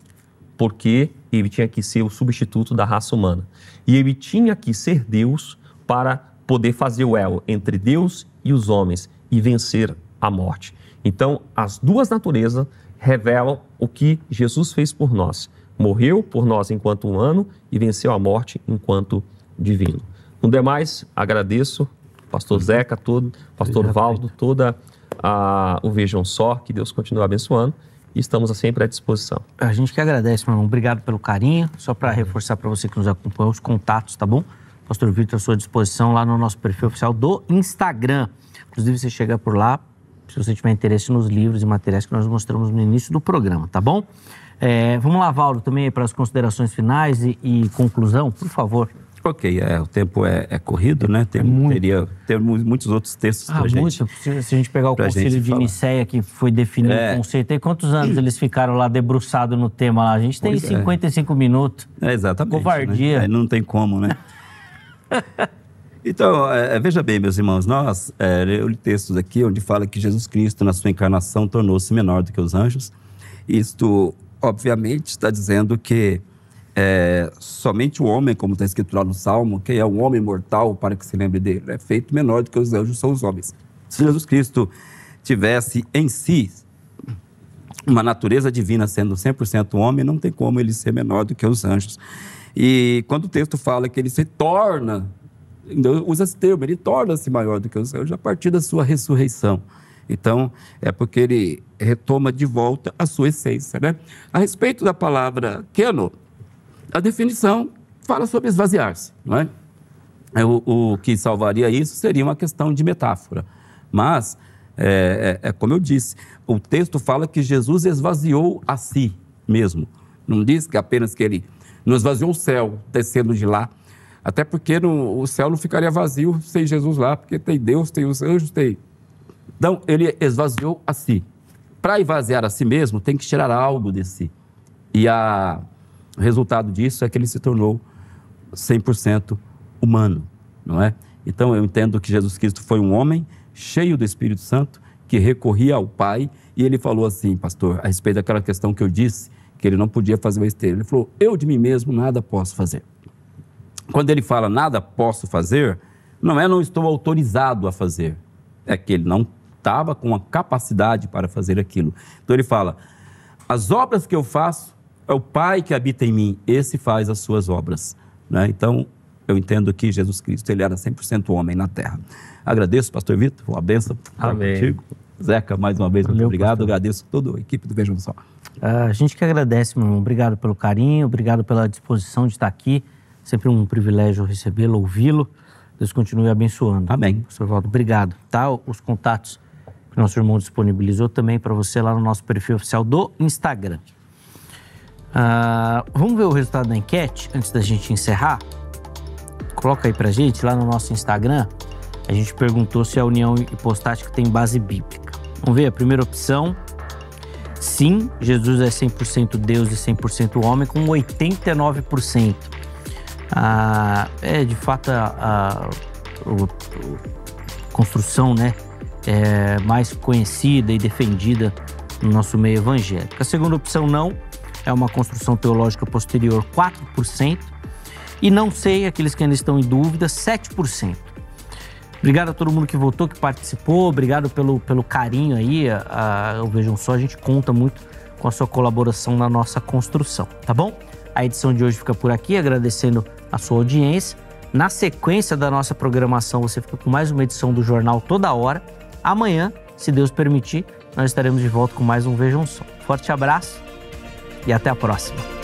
porque ele tinha que ser o substituto da raça humana. E ele tinha que ser Deus para poder fazer o elo entre Deus e os homens e vencer a morte. Então, as duas naturezas revelam o que Jesus fez por nós. Morreu por nós enquanto humano e venceu a morte enquanto divino. No demais, agradeço, pastor Zeca, pastor Valdo, o Vejam Só, que Deus continue abençoando. E estamos sempre à disposição. A gente que agradece, meu irmão. Obrigado pelo carinho. Só para reforçar para você que nos acompanha, os contatos, tá bom? Pastor Vitor, à sua disposição lá no nosso perfil oficial do Instagram. Inclusive, você chega por lá, se você tiver interesse nos livros e materiais que nós mostramos no início do programa, tá bom? Vamos lá, Valdo, também para as considerações finais e conclusão, por favor. Ok, o tempo é corrido, né? Temos muitos outros textos para gente. Se a gente pegar o Concílio de Nicéia, que foi definido o conceito, aí quantos anos eles ficaram lá debruçados no tema lá? A gente tem 55 minutos. Exatamente. Covardia. Né? Não tem como, né? Então, veja bem, meus irmãos, eu li textos aqui onde fala que Jesus Cristo, na sua encarnação, tornou-se menor do que os anjos. Isto, obviamente, está dizendo que somente o homem, como está escrito lá no Salmo, que é um homem mortal, para que se lembre dele, é feito menor do que os anjos são os homens. Se Jesus Cristo tivesse em si uma natureza divina, sendo 100% homem, não tem como ele ser menor do que os anjos. E quando o texto fala que ele se torna, usa esse termo, ele torna-se maior do que os anjos a partir da sua ressurreição. Então, é porque ele retoma de volta a sua essência, né? A respeito da palavra keno, a definição fala sobre esvaziar-se, não é? O que salvaria isso seria uma questão de metáfora. Mas, como eu disse, o texto fala que Jesus esvaziou a si mesmo. Não diz que apenas que ele não esvaziou o céu, descendo de lá. Até porque o céu não ficaria vazio sem Jesus lá, porque tem Deus, tem os anjos, tem. Então, ele esvaziou a si. Para esvaziar a si mesmo, tem que tirar algo de si. E o resultado disso é que ele se tornou 100% humano, não é? Então, eu entendo que Jesus Cristo foi um homem cheio do Espírito Santo, que recorria ao Pai, e ele falou assim, pastor, a respeito daquela questão que eu disse, que ele não podia fazer o esteiro. Ele falou, eu de mim mesmo nada posso fazer. Quando ele fala nada posso fazer, não estou autorizado a fazer, é que ele não estava com a capacidade para fazer aquilo. Então ele fala, as obras que eu faço, é o Pai que habita em mim, esse faz as suas obras, né? Então, eu entendo que Jesus Cristo, ele era 100% homem na terra. Agradeço, pastor Vitor, uma bênção. Amém. Contigo. Zeca, mais uma vez, muito obrigado. Pastor. Agradeço toda a equipe do Vejam Só. A gente que agradece, meu irmão. Obrigado pelo carinho, obrigado pela disposição de estar aqui. Sempre um privilégio recebê-lo, ouvi-lo. Deus continue abençoando. Amém. Pastor Valdo, obrigado. Tá? Os contatos que nosso irmão disponibilizou também para você lá no nosso perfil oficial do Instagram. Vamos ver o resultado da enquete antes da gente encerrar? Coloca aí pra gente, lá no nosso Instagram. A gente perguntou se a união hipostática tem base bíblica. Vamos ver, a primeira opção, sim, Jesus é 100% Deus e 100% homem, com 89%. De fato, a construção, né, mais conhecida e defendida no nosso meio evangélico. A segunda opção, não, é uma construção teológica posterior, 4%. E não sei, aqueles que ainda estão em dúvida, 7%. Obrigado a todo mundo que votou, que participou, obrigado pelo carinho aí, Vejam Só, a gente conta muito com a sua colaboração na nossa construção, tá bom? A edição de hoje fica por aqui, agradecendo a sua audiência. Na sequência da nossa programação, você fica com mais uma edição do Jornal Toda Hora. Amanhã, se Deus permitir, nós estaremos de volta com mais um Vejam Só. Forte abraço e até a próxima.